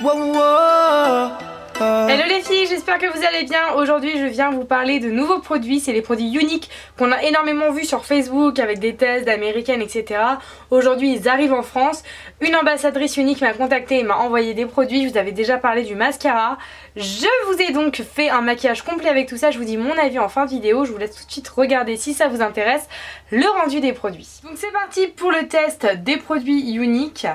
Hello les filles, j'espère que vous allez bien. Aujourd'hui je viens vous parler de nouveaux produits. C'est les produits uniques qu'on a énormément vus sur Facebook avec des tests d'américaines, etc. Aujourd'hui ils arrivent en France. Une ambassadrice unique m'a contacté et m'a envoyé des produits. Je vous avais déjà parlé du mascara. Je vous ai donc fait un maquillage complet avec tout ça. Je vous dis mon avis en fin de vidéo. Je vous laisse tout de suite regarder si ça vous intéresse le rendu des produits. Donc c'est parti pour le test des produits uniques.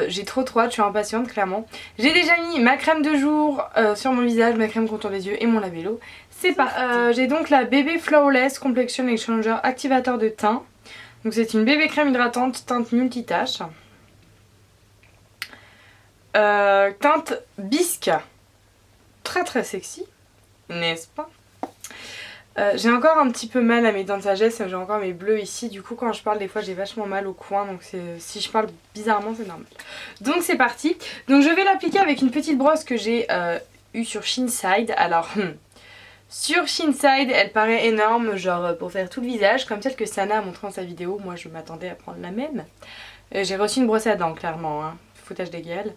J'ai trop hâte, je suis impatiente clairement. J'ai déjà mis ma crème de jour sur mon visage, ma crème contour des yeux et mon labello. C'est pas. J'ai donc la Bébé Flawless Complexion Exchanger activateur de teint. Donc c'est une bébé crème hydratante teinte multitâche. Teinte bisque. Très très sexy, n'est-ce pas? J'ai encore un petit peu mal à mes dents de sagesse, j'ai encore mes bleus ici, du coup quand je parle des fois j'ai vachement mal au coin, donc si je parle bizarrement c'est normal. Donc c'est parti, donc je vais l'appliquer avec une petite brosse que j'ai eue sur Shinside. Alors sur Shinside elle paraît énorme, genre pour faire tout le visage, comme celle que Sana a montré dans sa vidéo. Moi je m'attendais à prendre la même. J'ai reçu une brosse à dents clairement, hein. Foutage des gueules.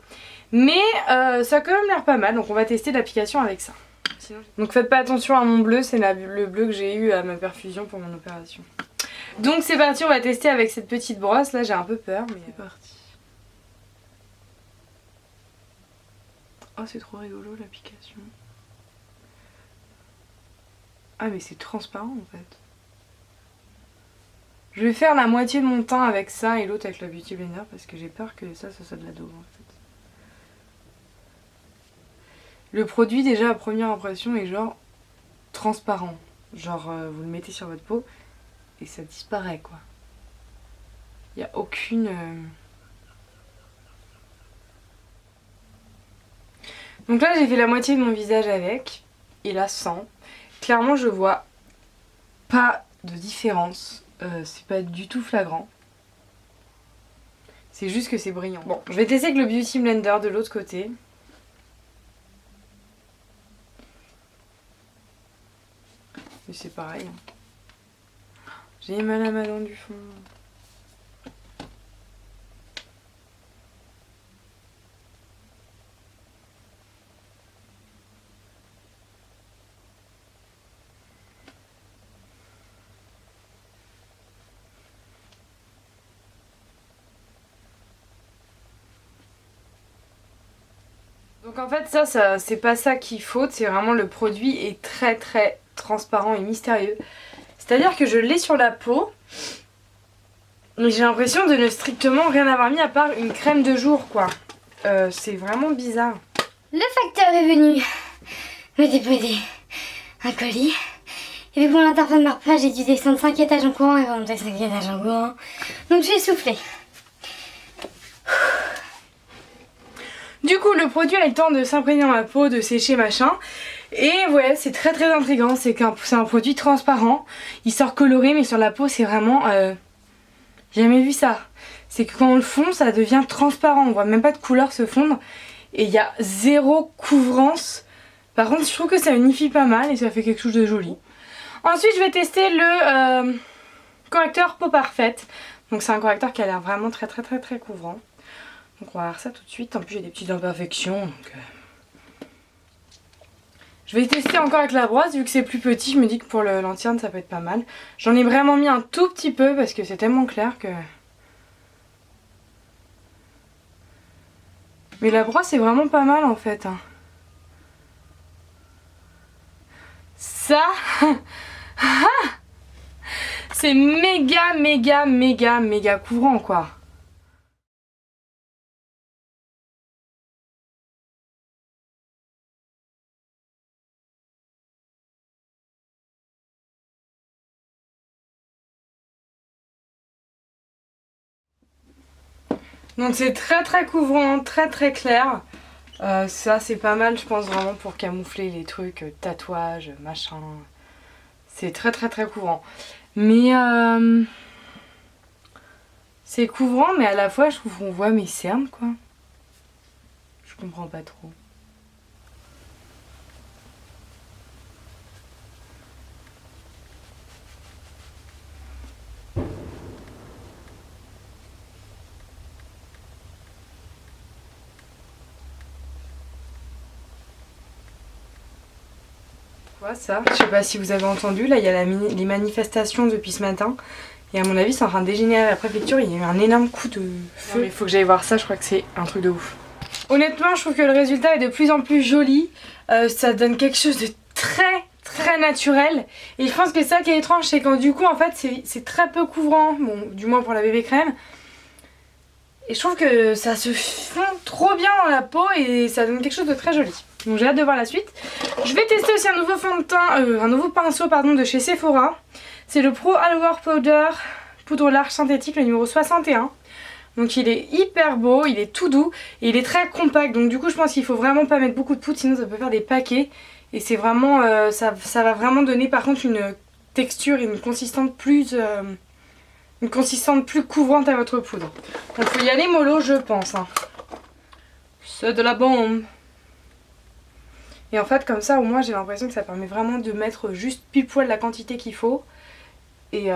Mais ça a quand même l'air pas mal, donc on va tester l'application avec ça. Donc faites pas attention à mon bleu, c'est le bleu que j'ai eu à ma perfusion pour mon opération. Donc c'est parti, on va tester avec cette petite brosse. Là j'ai un peu peur, mais c'est parti. Oh c'est trop rigolo l'application. Ah mais c'est transparent en fait. Je vais faire la moitié de mon teint avec ça et l'autre avec la Beauty Blender parce que j'ai peur que ça soit de la daube en fait. Le produit déjà à première impression est genre transparent. Genre vous le mettez sur votre peau et ça disparaît quoi. Il n'y a aucune... Donc là j'ai fait la moitié de mon visage avec. Et là sans. Clairement je vois pas de différence. C'est pas du tout flagrant. C'est juste que c'est brillant. Bon, je vais tester avec le Beauty Blender de l'autre côté. Mais c'est pareil. J'ai mal à ma dent du fond. Donc en fait ça c'est pas ça qui faute, c'est vraiment le produit est très très transparent et mystérieux. C'est-à-dire que je l'ai sur la peau, mais j'ai l'impression de ne strictement rien avoir mis à part une crème de jour quoi. C'est vraiment bizarre. Le facteur est venu me déposer un colis. Et puis pour l'interphone de repas, j'ai dû descendre 5 étages en courant et remonter 5 étages en courant. Donc j'ai soufflé. Du coup le produit a le temps de s'imprégner dans ma peau, de sécher machin. Et ouais c'est très très intriguant, c'est un produit transparent. Il sort coloré mais sur la peau c'est vraiment... J'ai jamais vu ça. C'est que quand on le fond ça devient transparent, on voit même pas de couleur se fondre. Et il y a zéro couvrance. Par contre je trouve que ça unifie pas mal et ça fait quelque chose de joli. Ensuite je vais tester le correcteur peau parfaite. Donc c'est un correcteur qui a l'air vraiment très très très très couvrant. Donc on va voir ça tout de suite. En plus j'ai des petites imperfections. Donc je vais tester encore avec la brosse. Vu que c'est plus petit je me dis que pour le lanterne ça peut être pas mal. J'en ai vraiment mis un tout petit peu parce que c'est tellement clair que... Mais la brosse est vraiment pas mal en fait. Ça c'est méga méga méga méga couvrant quoi. Donc c'est très très couvrant, très très clair. Ça c'est pas mal je pense vraiment pour camoufler les trucs, tatouages, machin. C'est très très très couvrant. Mais c'est couvrant mais à la fois je trouve qu'on voit mes cernes quoi. Je comprends pas trop. vois ça, je sais pas si vous avez entendu, là il y a les manifestations depuis ce matin. Et à mon avis c'est en train de dégénérer à la préfecture, il y a eu un énorme coup de feu. Il faut que j'aille voir ça, je crois que c'est un truc de ouf. Honnêtement je trouve que le résultat est de plus en plus joli, ça donne quelque chose de très naturel. Et je pense que ça qui est étrange c'est quand du coup en fait c'est très peu couvrant, bon du moins pour la bébé crème. Et je trouve que ça se fond trop bien dans la peau et ça donne quelque chose de très joli. Donc j'ai hâte de voir la suite. Je vais tester aussi un nouveau fond de teint, un nouveau pinceau pardon, de chez Sephora. C'est le Pro Allure Powder poudre large synthétique, le numéro 61. Donc il est hyper beau, il est tout doux et il est très compact. Donc du coup je pense qu'il faut vraiment pas mettre beaucoup de poudre sinon ça peut faire des paquets. Et c'est vraiment, ça va vraiment donner par contre une texture et une consistance plus couvrante à votre poudre. Donc faut y aller mollo je pense. Hein. C'est de la bombe. Et en fait comme ça au moins j'ai l'impression que ça permet vraiment de mettre juste pile poil la quantité qu'il faut. Et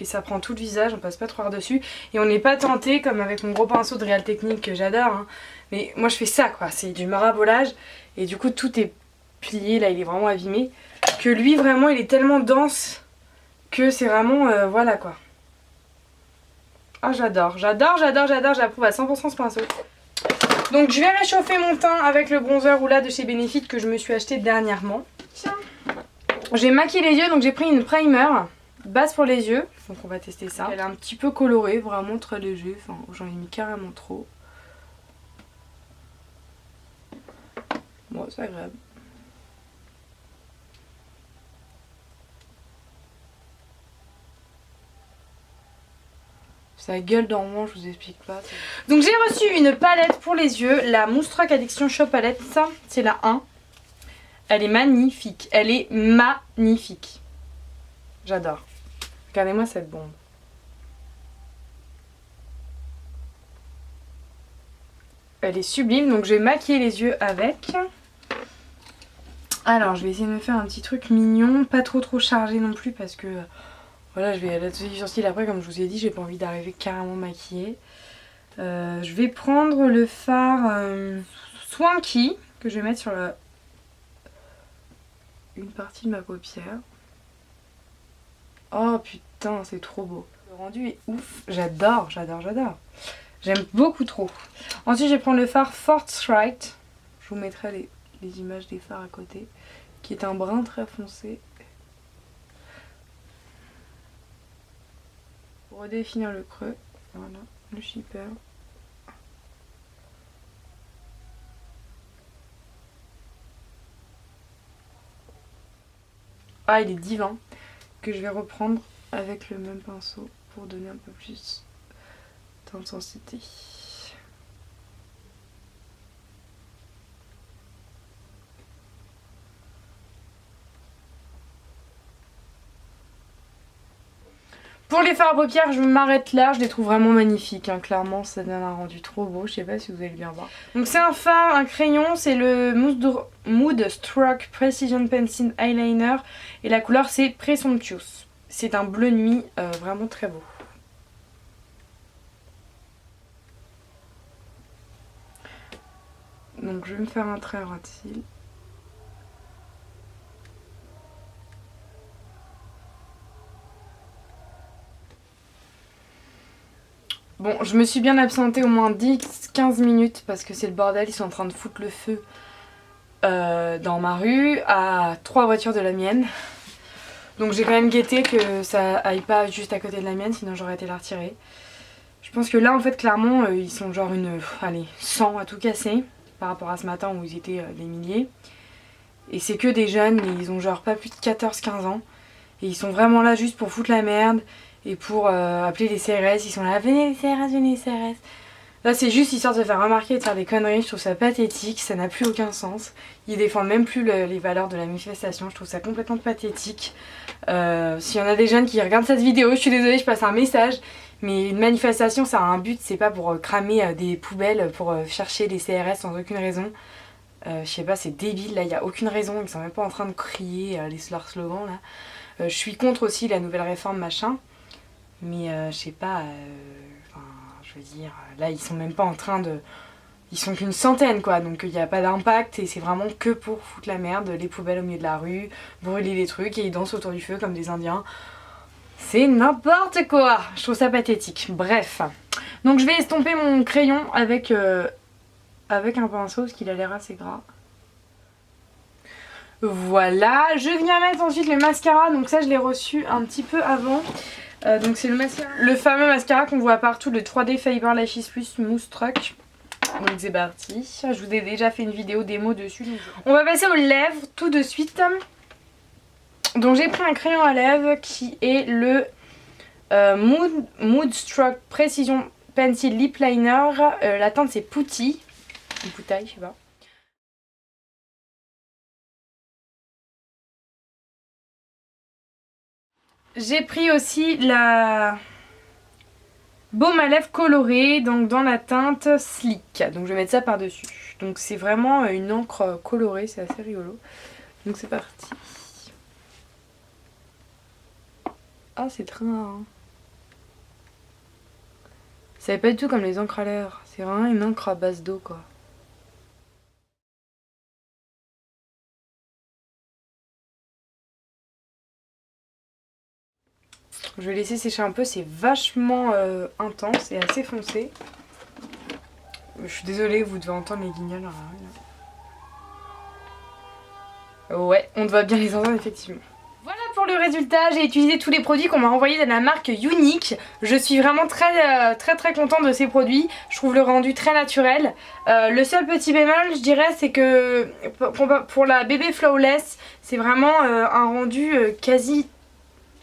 ça prend tout le visage, on passe pas trop dessus. Et on n'est pas tenté comme avec mon gros pinceau de Real Technique que j'adore. Hein. Mais moi je fais ça quoi, c'est du marabolage. Et du coup tout est plié, là il est vraiment abîmé. Que lui vraiment il est tellement dense que c'est vraiment voilà quoi. Ah j'adore, j'approuve à 100% ce pinceau. Donc je vais réchauffer mon teint avec le bronzer Oula de chez Benefit que je me suis acheté dernièrement. Tiens. J'ai maquillé les yeux donc j'ai pris une primer base pour les yeux. Donc on va tester ça. Elle est un petit peu colorée, vraiment très léger. Enfin j'en ai mis carrément trop. Bon c'est agréable. Ça gueule dans moi, je vous explique pas. Donc j'ai reçu une palette pour les yeux, la Moonstruck Addiction Shop Palette, ça c'est la 1. Elle est magnifique, elle est magnifique. J'adore. Regardez-moi cette bombe. Elle est sublime, donc je vais maquiller les yeux avec. Alors je vais essayer de me faire un petit truc mignon, pas trop chargé non plus parce que... Voilà, je vais la dessus sur style après, comme je vous ai dit, j'ai pas envie d'arriver carrément maquillée. Je vais prendre le fard Swanky que je vais mettre sur une partie de ma paupière. Oh putain, c'est trop beau. Le rendu est ouf, j'adore. J'aime beaucoup trop. Ensuite, je vais prendre le fard Forthright. Je vous mettrai les images des fards à côté. Qui est un brun très foncé. Pour redéfinir le creux, voilà, le shipper. Ah, il est divin, que je vais reprendre avec le même pinceau pour donner un peu plus d'intensité. Pour les fards à paupières, je m'arrête là, je les trouve vraiment magnifiques, hein. Clairement ça donne un rendu trop beau, je sais pas si vous allez bien voir. Donc c'est un fard, un crayon, c'est le Moonstruck Precision Pencil Eyeliner et la couleur c'est Presumptuous. C'est un bleu nuit vraiment très beau. Donc je vais me faire un trait ras de cils. Bon, je me suis bien absentée au moins 10-15 minutes parce que c'est le bordel, ils sont en train de foutre le feu dans ma rue à 3 voitures de la mienne. Donc j'ai quand même guetté que ça aille pas juste à côté de la mienne, sinon j'aurais été la retirer. Je pense que là en fait clairement ils sont genre allez, 100 à tout casser par rapport à ce matin où ils étaient des milliers. Et c'est que des jeunes, mais ils ont genre pas plus de 14-15 ans. Et ils sont vraiment là juste pour foutre la merde. Et pour appeler les CRS, ils sont là, venez les CRS, venez les CRS. Là c'est juste histoire de se faire remarquer et de faire des conneries, je trouve ça pathétique, ça n'a plus aucun sens. Ils défendent même plus les valeurs de la manifestation, je trouve ça complètement pathétique. S'il y en a des jeunes qui regardent cette vidéo, je suis désolée, je passe un message. Mais une manifestation ça a un but, c'est pas pour cramer des poubelles, pour chercher les CRS sans aucune raison. Je sais pas, c'est débile, là il n'y a aucune raison, ils sont même pas en train de crier leurs slogans là. Je suis contre aussi la nouvelle réforme machin. Mais je sais pas, je veux dire, là ils sont même pas en train de ils sont qu'une centaine quoi, donc il n'y a pas d'impact et c'est vraiment que pour foutre la merde, les poubelles au milieu de la rue, brûler les trucs et ils dansent autour du feu comme des indiens. C'est n'importe quoi, je trouve ça pathétique. Bref, donc je vais estomper mon crayon avec un pinceau parce qu'il a l'air assez gras. Voilà, je viens mettre ensuite le mascara, donc ça je l'ai reçu un petit peu avant. Donc c'est le fameux mascara qu'on voit partout, le 3D Fiber Lashes Plus Mousse Truc. Donc c'est parti, je vous ai déjà fait une vidéo démo dessus. On va passer aux lèvres tout de suite. Donc j'ai pris un crayon à lèvres qui est le Moodstruck Precision Pencil Lip Liner. La teinte c'est Putty, une bouteille je sais pas. J'ai pris aussi la baume à lèvres colorée, donc dans la teinte Sleek. Donc je vais mettre ça par dessus. Donc c'est vraiment une encre colorée, c'est assez rigolo. Donc c'est parti. Ah c'est très marrant. C'est pas du tout comme les encres à lèvres. C'est vraiment une encre à base d'eau quoi. Je vais laisser sécher un peu, c'est vachement intense et assez foncé. Je suis désolée, vous devez entendre les guignols. Ouais, on doit bien les entendre effectivement. Voilà pour le résultat, j'ai utilisé tous les produits qu'on m'a envoyés de la marque Younique. Je suis vraiment très contente de ces produits. Je trouve le rendu très naturel. Le seul petit bémol, je dirais, c'est que pour la bébé Flawless, c'est vraiment un rendu quasi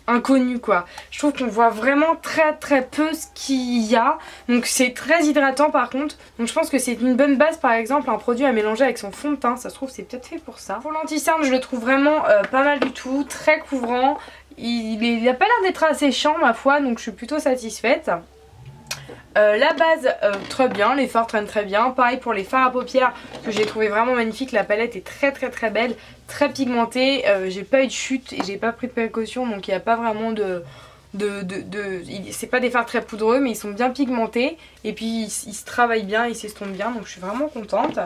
inconnu quoi. Je trouve qu'on voit vraiment très peu ce qu'il y a, donc c'est très hydratant par contre, donc je pense que c'est une bonne base par exemple, un produit à mélanger avec son fond de teint, ça se trouve c'est peut-être fait pour ça. Pour l'anti-cerne je le trouve vraiment pas mal du tout, très couvrant, il a pas l'air d'être asséchant ma foi, donc je suis plutôt satisfaite. La base très bien, les fards traînent très bien, pareil pour les fards à paupières que j'ai trouvé vraiment magnifique, la palette est très belle, très pigmentée, j'ai pas eu de chute et j'ai pas pris de précaution donc il n'y a pas vraiment c'est pas des fards très poudreux mais ils sont bien pigmentés et puis ils se travaillent bien, ils s'estompent bien donc je suis vraiment contente.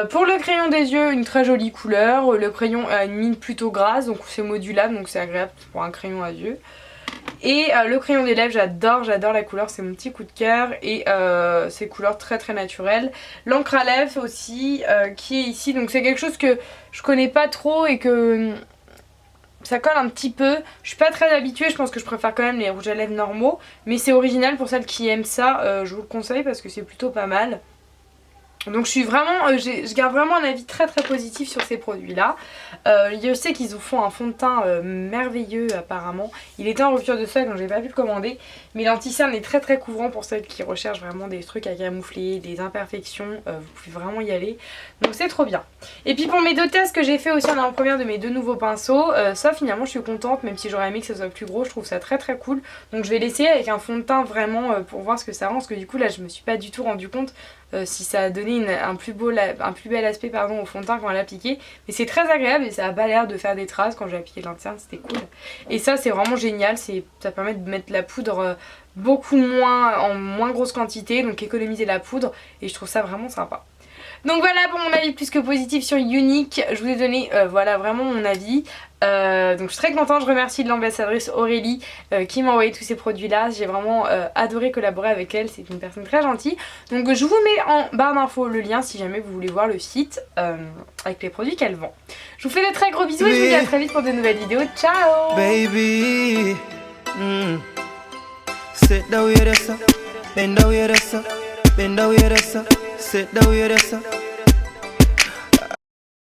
Pour le crayon des yeux, une très jolie couleur, le crayon a une mine plutôt grasse donc c'est modulable donc c'est agréable pour un crayon à yeux. Et le crayon des lèvres, j'adore la couleur, c'est mon petit coup de cœur et c'est couleur très naturelle. L'encre à lèvres aussi qui est ici, donc c'est quelque chose que je connais pas trop et que ça colle un petit peu. Je suis pas très habituée, je pense que je préfère quand même les rouges à lèvres normaux, mais c'est original pour celles qui aiment ça, je vous le conseille parce que c'est plutôt pas mal. Donc je suis vraiment, je garde vraiment un avis très positif sur ces produits là. Je sais qu'ils font un fond de teint merveilleux apparemment. Il était en rupture de stock donc j'ai pas pu le commander. Mais l'anti-cerne est très couvrant pour celles qui recherchent vraiment des trucs à camoufler, des imperfections. Vous pouvez vraiment y aller. Donc c'est trop bien. Et puis pour mes deux tests que j'ai fait aussi en avant-première de mes deux nouveaux pinceaux, ça finalement je suis contente même si j'aurais aimé que ça soit plus gros. Je trouve ça très cool. Donc je vais l'essayer avec un fond de teint vraiment pour voir ce que ça rend. Parce que du coup là je me suis pas du tout rendu compte si ça a donné un plus bel aspect au fond de teint quand elle l'a appliqué. Mais c'est très agréable et ça a pas l'air de faire des traces. Quand j'ai appliqué l'anti-cerne c'était cool. Et ça c'est vraiment génial, ça permet de mettre la poudre beaucoup moins, en moins grosse quantité, donc économiser la poudre et je trouve ça vraiment sympa. Donc voilà pour mon avis plus que positif sur Younique, je vous ai donné voilà vraiment mon avis. Donc je suis très contente, je remercie l'ambassadrice Aurélie qui m'a envoyé tous ces produits là, j'ai vraiment adoré collaborer avec elle, c'est une personne très gentille. Donc je vous mets en barre d'infos le lien si jamais vous voulez voir le site avec les produits qu'elle vend. Je vous fais de très gros bisous et je vous dis à très vite pour de nouvelles vidéos, ciao baby. Sit down with us, bend down with us, bend down with us, sit down with us.